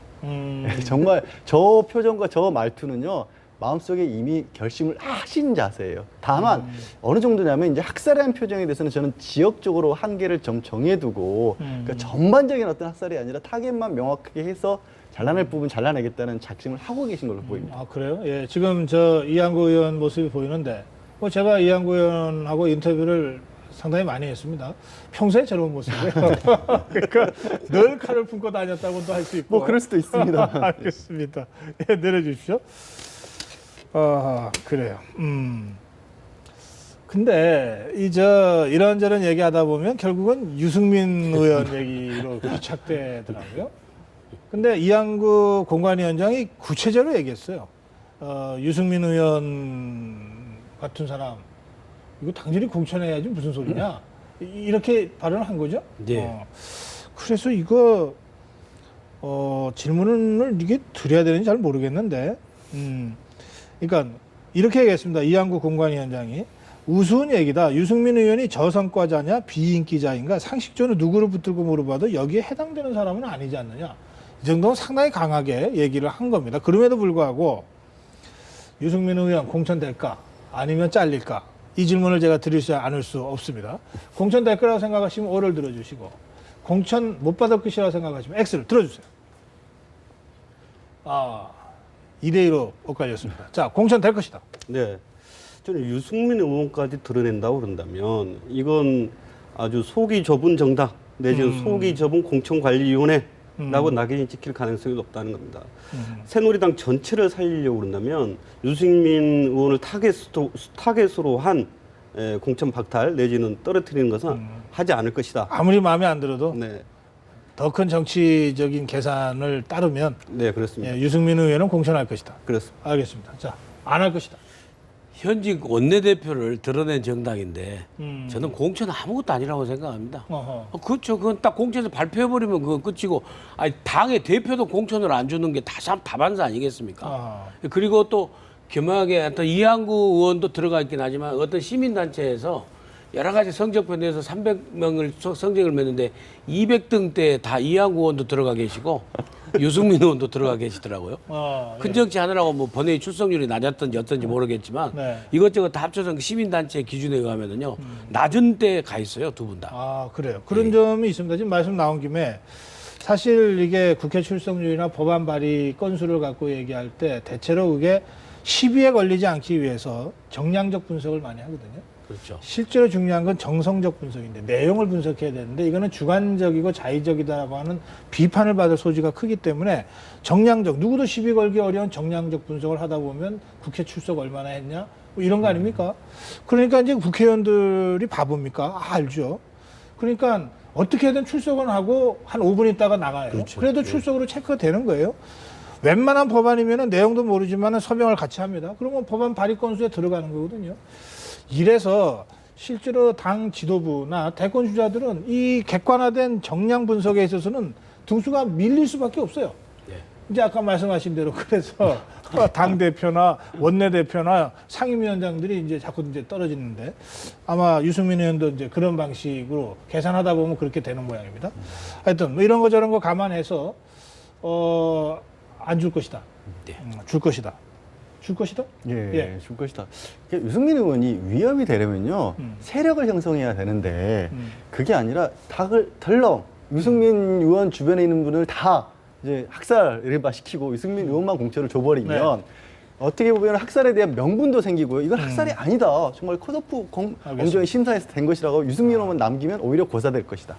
[SPEAKER 2] 정말 저 표정과 저 말투는요 마음속에 이미 결심을 하신 자세예요. 다만 어느 정도냐면 이제 학살의 표정에 대해서는 저는 지역적으로 한계를 좀 정해두고 그러니까 전반적인 어떤 학살이 아니라 타겟만 명확하게 해서 잘라낼 부분 잘라내겠다는 작심을 하고 계신 걸로 보입니다.
[SPEAKER 1] 아 그래요? 예, 지금 저 이한구 의원 모습이 보이는데 뭐 제가 이한구 의원하고 인터뷰를 상당히 많이 했습니다. 평소에 저런 모습이에요. 그러니까 늘 칼을 품고 다녔다고도 할 수 있고.
[SPEAKER 2] 뭐 그럴 수도 있습니다.
[SPEAKER 1] 알겠습니다. 예, 내려주십시오. 그래요. 근데 이런저런 얘기하다 보면 결국은 유승민 의원 얘기로 귀착되더라고요. 근데 이한구 공관위원장이 구체적으로 얘기했어요. 유승민 의원 같은 사람 이거 당연히 공천해야지 무슨 소리냐 이렇게 발언을 한 거죠.
[SPEAKER 5] 네.
[SPEAKER 1] 그래서 이거 질문을 이게 드려야 되는지 잘 모르겠는데, 그러니까 이렇게 얘기했습니다. 이한구 공관위원장이 우스운 얘기다. 유승민 의원이 저성과자냐 비인기자인가 상식적으로 누구를 붙들고 물어봐도 여기에 해당되는 사람은 아니지 않느냐. 이 정도는 상당히 강하게 얘기를 한 겁니다. 그럼에도 불구하고 유승민 의원 공천될까 아니면 잘릴까 이 질문을 제가 드리지 않을 수 없습니다. 공천될 거라고 생각하시면 O를 들어주시고 공천 못 받을 것이라고 생각하시면 X를 들어주세요. 2대2로 엇갈렸습니다. 자, 공천될 것이다.
[SPEAKER 3] 네. 저는 유승민 의원까지 드러낸다고 그런다면 이건 아주 속이 좁은 정당 내지는 속이 좁은 공천관리위원회라고 낙인이 찍힐 가능성이 높다는 겁니다. 새누리당 전체를 살리려고 그런다면 유승민 의원을 타겟으로 한 공천 박탈 내지는 떨어뜨리는 것은 하지 않을 것이다.
[SPEAKER 1] 아무리 마음에 안 들어도
[SPEAKER 3] 네,
[SPEAKER 1] 더 큰 정치적인 계산을 따르면
[SPEAKER 3] 네 그렇습니다.
[SPEAKER 1] 유승민 의원은 공천할 것이다.
[SPEAKER 3] 그렇습니다.
[SPEAKER 1] 알겠습니다. 자, 안 할 것이다.
[SPEAKER 5] 현직 원내대표를 드러낸 정당인데 저는 공천 아무것도 아니라고 생각합니다.
[SPEAKER 1] 어허.
[SPEAKER 5] 그렇죠. 그건 딱 공천에서 발표해버리면 그건 끝이고, 아니, 당의 대표도 공천을 안 주는 게 다반사 아니겠습니까?
[SPEAKER 1] 아하.
[SPEAKER 5] 그리고 또 겸하게 어떤 이한구 의원도 들어가 있긴 하지만 어떤 시민단체에서 여러 가지 성적표에 대해서 300명을 성적을 맺는데 200등대 다 이한구 의원도 들어가 계시고 유승민 의원도 들어가 계시더라고요. 큰 정치 하느라고 뭐 번외 출석률이 낮았던지 어떤지 모르겠지만
[SPEAKER 1] 네.
[SPEAKER 5] 이것저것 다 합쳐서 시민단체 기준에 의하면은요 낮은 데에 가 있어요, 두 분 다.
[SPEAKER 1] 그래요. 그런 점이 있습니다. 지금 말씀 나온 김에 사실 이게 국회 출석률이나 법안 발의 건수를 갖고 얘기할 때 대체로 그게 시비에 걸리지 않기 위해서 정량적 분석을 많이 하거든요.
[SPEAKER 5] 그렇죠.
[SPEAKER 1] 실제로 중요한 건 정성적 분석인데 내용을 분석해야 되는데 이거는 주관적이고 자의적이다라고 하는 비판을 받을 소지가 크기 때문에 정량적, 누구도 시비 걸기 어려운 정량적 분석을 하다 보면 국회 출석 얼마나 했냐 뭐 이런 거 아닙니까? 그러니까 이제 국회의원들이 바보입니까? 알죠. 그러니까 어떻게든 출석은 하고 한 5분 있다가 나가요.
[SPEAKER 5] 그렇죠.
[SPEAKER 1] 그래도 출석으로 체크가 되는 거예요. 웬만한 법안이면은 내용도 모르지만은 서명을 같이 합니다. 그러면 법안 발의 건수에 들어가는 거거든요. 이래서 실제로 당 지도부나 대권 주자들은 이 객관화된 정량 분석에 있어서는 등수가 밀릴 수밖에 없어요. 이제 아까 말씀하신 대로 그래서 당 대표나 원내 대표나 상임위원장들이 이제 자꾸 이제 떨어지는데 아마 유승민 의원도 이제 그런 방식으로 계산하다 보면 그렇게 되는 모양입니다. 하여튼 뭐 이런 거 저런 거 감안해서 안 줄 것이다. 줄 것이다. 줄 것이다?
[SPEAKER 2] 예, 줄 것이다. 유승민 의원이 위협이 되려면요 세력을 형성해야 되는데 그게 아니라 닭을 덜렁 유승민 의원 주변에 있는 분을 다 이제 학살을 시키고 유승민 의원만 공천을 줘버리면 어떻게 보면 학살에 대한 명분도 생기고요. 이건 학살이 아니다. 정말 컷오프 공정의 심사에서 된 것이라고 유승민 의원만 남기면 오히려 고사될 것이다.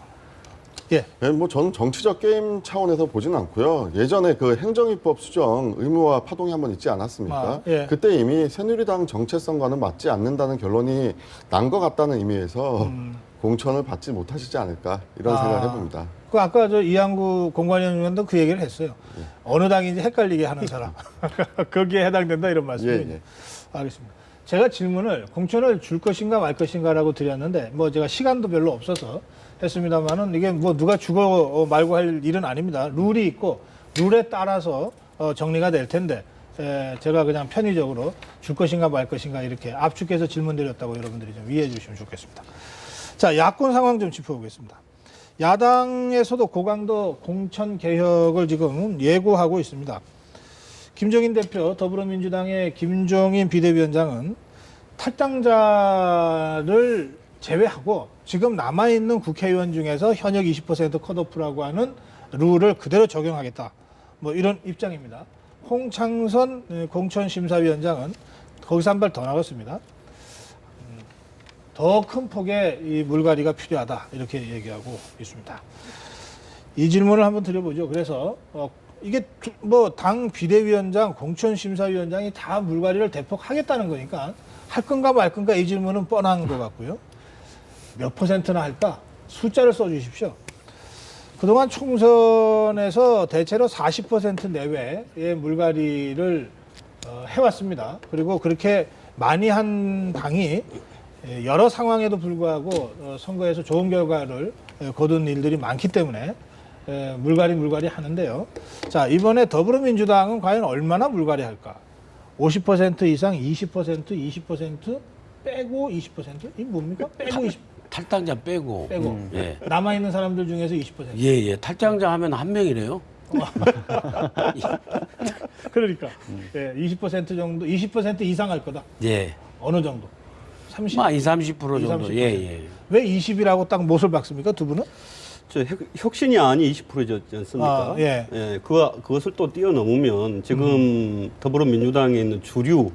[SPEAKER 1] 예.
[SPEAKER 4] 네, 뭐 저는 정치적 게임 차원에서 보지는 않고요. 예전에 그 행정입법 수정 의무화 파동이 한번 있지 않았습니까?
[SPEAKER 1] 예.
[SPEAKER 4] 그때 이미 새누리당 정체성과는 맞지 않는다는 결론이 난 것 같다는 의미에서 공천을 받지 못하시지 않을까 이런 생각을 해봅니다.
[SPEAKER 1] 그 아까 저 이항구 공관위원 의원도 그 얘기를 했어요. 어느 당인지 헷갈리게 하는 사람. 거기에 해당된다 이런 말씀이에요.
[SPEAKER 4] 예.
[SPEAKER 1] 알겠습니다. 제가 질문을 공천을 줄 것인가 말 것인가라고 드렸는데 뭐 제가 시간도 별로 없어서 했습니다만은 이게 뭐 누가 죽어 말고 할 일은 아닙니다. 룰이 있고 룰에 따라서 정리가 될 텐데 제가 그냥 편의적으로 줄 것인가 말 것인가 이렇게 압축해서 질문 드렸다고 여러분들이 좀 이해해 주시면 좋겠습니다. 자, 야권 상황 좀 짚어보겠습니다. 야당에서도 고강도 공천 개혁을 지금 예고하고 있습니다. 김종인 대표 더불어민주당의 김종인 비대위원장은 탈당자를 제외하고 지금 남아있는 국회의원 중에서 현역 20% 컷오프라고 하는 룰을 그대로 적용하겠다. 뭐 이런 입장입니다. 홍창선 공천심사위원장은 거기서 한 발 더 나갔습니다. 더 큰 폭의 이 물갈이가 필요하다. 이렇게 얘기하고 있습니다. 이 질문을 한번 드려보죠. 그래서 이게 뭐 당 비대위원장, 공천심사위원장이 다 물갈이를 대폭 하겠다는 거니까 할 건가 말 건가 이 질문은 뻔한 것 같고요. 몇 %나 할까? 숫자를 써주십시오. 그동안 총선에서 대체로 40% 내외의 물갈이를 해왔습니다. 그리고 그렇게 많이 한 당이 여러 상황에도 불구하고 선거에서 좋은 결과를 거둔 일들이 많기 때문에 물갈이 하는데요. 자, 이번에 더불어민주당은 과연 얼마나 물갈이 할까? 50% 이상, 20%, 20%, 빼고 20%? 이 뭡니까? 빼고 20%.
[SPEAKER 5] 탈당자 빼고. 예.
[SPEAKER 1] 남아있는 사람들 중에서 20%.
[SPEAKER 5] 예. 탈당자 하면 한 명이래요.
[SPEAKER 1] 그러니까. 20% 정도, 20% 이상 할 거다.
[SPEAKER 5] 예.
[SPEAKER 1] 어느 정도? 30?
[SPEAKER 5] 20, 30% 정도.
[SPEAKER 1] 30%.
[SPEAKER 5] 예.
[SPEAKER 1] 왜 20이라고 딱 못을 박습니까? 두 분은?
[SPEAKER 3] 저 혁신이 아니 20%지 않습니까?
[SPEAKER 1] 예.
[SPEAKER 3] 그것을 또 뛰어넘으면 지금 더불어민주당에 있는 주류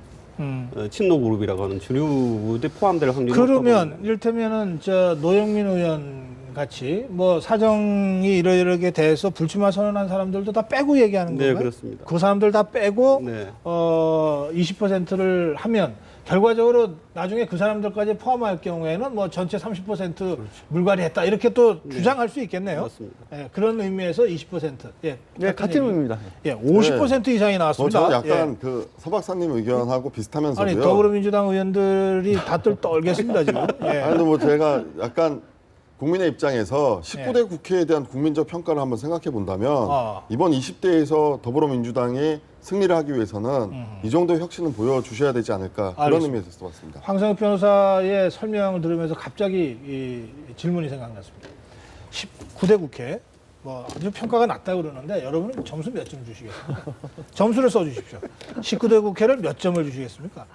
[SPEAKER 3] 친노 그룹이라고 하는 주류에 포함될 확률이
[SPEAKER 1] 그러면
[SPEAKER 3] 높다고
[SPEAKER 1] 이를테면은 저 노영민 의원 같이 뭐 사정이 이러이러게 돼서 불출마 선언한 사람들도 다 빼고 얘기하는
[SPEAKER 3] 네,
[SPEAKER 1] 건가요?
[SPEAKER 3] 그렇습니다.
[SPEAKER 1] 그 사람들 다 빼고
[SPEAKER 3] 네.
[SPEAKER 1] 20%를 하면 결과적으로 나중에 그 사람들까지 포함할 경우에는 뭐 전체 30% 물갈이했다 이렇게 또 주장할 수 있겠네요.
[SPEAKER 3] 맞습니다.
[SPEAKER 1] 예, 그런 의미에서 20%. 예,
[SPEAKER 2] 네, 같은 의미입니다.
[SPEAKER 1] 예, 50% 이상이 나왔습니다.
[SPEAKER 4] 저는 약간
[SPEAKER 1] 예.
[SPEAKER 4] 그 서 박사님 의견하고 비슷하면서도요.
[SPEAKER 1] 아니 더불어민주당 의원들이 다들 떨겠습니다 지금. 예.
[SPEAKER 4] 아니, 근데 뭐 제가 약간 국민의 입장에서 19대 국회에 대한 국민적 평가를 한번 생각해 본다면 이번 20대에서 더불어민주당이 승리를 하기 위해서는 이 정도 혁신은 보여주셔야 되지 않을까 그런
[SPEAKER 1] 알겠습니다.
[SPEAKER 4] 의미에서 써봤습니다.
[SPEAKER 1] 황성혁 변호사의 설명을 들으면서 갑자기 이 질문이 생각났습니다. 19대 국회 뭐 아주 평가가 낮다고 그러는데 여러분은 점수 몇 점 주시겠습니까? 점수를 써주십시오. 19대 국회를 몇 점을 주시겠습니까?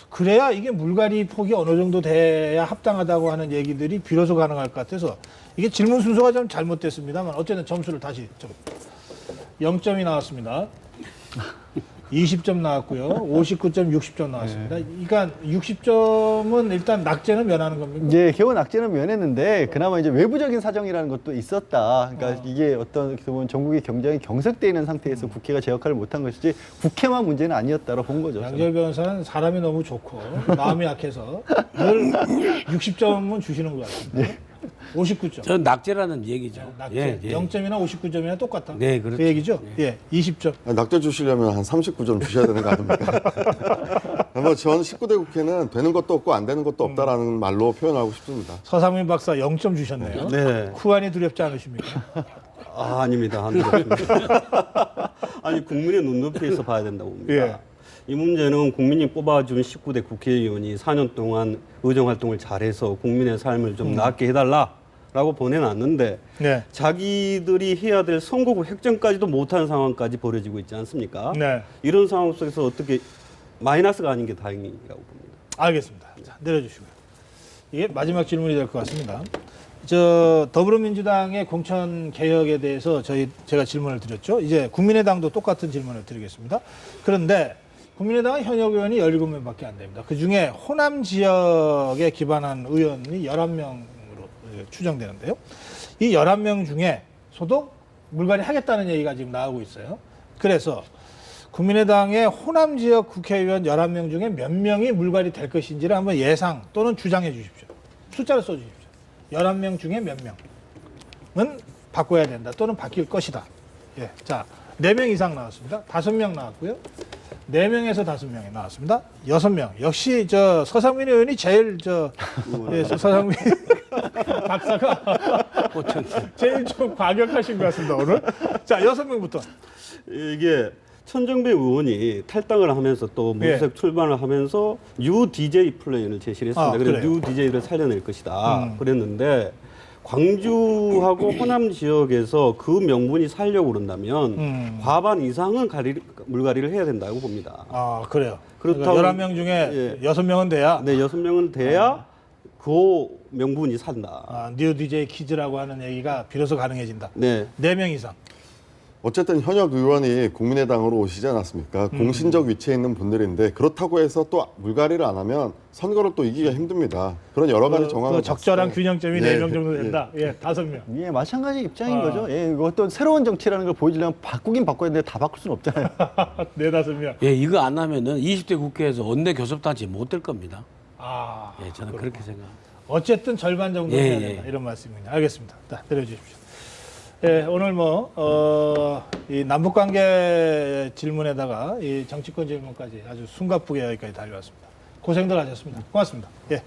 [SPEAKER 1] 그래야 이게 물갈이 폭이 어느 정도 돼야 합당하다고 하는 얘기들이 비로소 가능할 것 같아서 이게 질문 순서가 좀 잘못됐습니다만 어쨌든 점수를 다시 좀 0점이 나왔습니다. 20점 나왔고요. 59점, 60점 나왔습니다. 그러니까 60점은 일단 낙제는 면하는 겁니까?
[SPEAKER 2] 예, 겨우 낙제는 면했는데 그나마 이제 외부적인 사정이라는 것도 있었다. 그러니까 이게 어떤 보면 전국이 굉장히 경색되어 있는 상태에서 국회가 제 역할을 못한 것이지 국회만 문제는 아니었다고 본 거죠.
[SPEAKER 1] 양재열 변호사는 사람이 너무 좋고 마음이 약해서 늘 60점은 주시는 것 같습니다. 59점.
[SPEAKER 5] 저는 낙제라는 얘기죠.
[SPEAKER 1] 낙제. 0점이나 59점이나 똑같다.
[SPEAKER 5] 네, 그렇죠.
[SPEAKER 1] 그 얘기죠. 예, 20점.
[SPEAKER 4] 낙제 주시려면 한 39점 주셔야 되는 거 아닙니까? 뭐 전 19대 국회는 되는 것도 없고 안 되는 것도 없다라는 말로 표현하고 싶습니다.
[SPEAKER 1] 서상민 박사 0점 주셨네요.
[SPEAKER 3] 네.
[SPEAKER 1] 후안이 두렵지 않으십니까?
[SPEAKER 3] 아, 아닙니다. 안 그렇습니다. 아니, 국민의 눈높이에서 봐야 된다고 봅니다.
[SPEAKER 1] 예.
[SPEAKER 3] 이 문제는 국민이 뽑아준 19대 국회의원이 4년 동안 의정활동을 잘해서 국민의 삶을 좀 나게 해달라라고 보내놨는데
[SPEAKER 1] 네.
[SPEAKER 3] 자기들이 해야 될 선거구 획정까지도 못하는 상황까지 벌어지고 있지 않습니까?
[SPEAKER 1] 네.
[SPEAKER 3] 이런 상황 속에서 어떻게 마이너스가 아닌 게 다행이라고 봅니다.
[SPEAKER 1] 알겠습니다. 자, 내려주시고요. 이게 마지막 질문이 될 것 같습니다. 저 더불어민주당의 공천 개혁에 대해서 제가 질문을 드렸죠. 이제 국민의당도 똑같은 질문을 드리겠습니다. 그런데 국민의당은 현역 의원이 17명밖에 안 됩니다. 그중에 호남 지역에 기반한 의원이 11명으로 추정되는데요. 이 11명 중에 소속 물갈이 하겠다는 얘기가 지금 나오고 있어요. 그래서 국민의당의 호남 지역 국회의원 11명 중에 몇 명이 물갈이 될 것인지를 한번 예상 또는 주장해 주십시오. 숫자를 써 주십시오. 11명 중에 몇 명은 바꿔야 된다 또는 바뀔 것이다. 예. 자, 4명 이상 나왔습니다. 5명 나왔고요. 4명에서 5명이 나왔습니다. 6명. 역시 저 서상민 의원이 제일 예, 서상민 박사가 제일 좀 과격하신 것 같습니다, 오늘. 자, 6명부터.
[SPEAKER 3] 이게 천정배 의원이 탈당을 하면서 또 무색 출마를 하면서 뉴 DJ 플랜을 제시를 했습니다. 그래서
[SPEAKER 1] 그래요?
[SPEAKER 3] 뉴 DJ를 살려낼 것이다. 그랬는데 광주하고 호남 지역에서 그 명분이 살려고 그런다면 과반 이상은 물갈이를 해야 된다고 봅니다.
[SPEAKER 1] 아, 그래요.
[SPEAKER 3] 그렇다고-
[SPEAKER 1] 그러니까 11명 중에 6명은 돼야
[SPEAKER 3] 네, 6명은 돼야 그 명분이 산다.
[SPEAKER 1] 뉴 DJ 키즈라고 하는 얘기가 비로소 가능해진다.
[SPEAKER 3] 네.
[SPEAKER 1] 4명 이상.
[SPEAKER 4] 어쨌든 현역 의원이 국민의당으로 오시지 않았습니까? 공신적 위치에 있는 분들인데 그렇다고 해서 또 물갈이를 안 하면 선거를 또 이기기가 힘듭니다. 그런 여러 가지 정황을
[SPEAKER 1] 적절한
[SPEAKER 4] 봤을 때
[SPEAKER 1] 균형점이
[SPEAKER 4] 예,
[SPEAKER 1] 4명 정도 된다. 예, 5명.
[SPEAKER 2] 예, 마찬가지 입장인 거죠. 예, 이것도 새로운 정치라는 걸 보여주려면 바꾸긴 바꿔야 되는데 다 바꿀 수는 없잖아요.
[SPEAKER 1] 4-5명.
[SPEAKER 5] 예, 이거 안 하면은 20대 국회에서 원내 교섭단체 못 될 겁니다.
[SPEAKER 1] 아,
[SPEAKER 5] 예, 저는 그렇게 생각합니다.
[SPEAKER 1] 어쨌든 절반 정도
[SPEAKER 5] 예,
[SPEAKER 1] 해야
[SPEAKER 5] 예.
[SPEAKER 1] 된다. 이런 말씀입니다. 알겠습니다. 자, 내려주십시오. 예, 오늘 이 남북관계 질문에다가 이 정치권 질문까지 아주 숨가쁘게 여기까지 달려왔습니다. 고생들 하셨습니다. 고맙습니다. 예.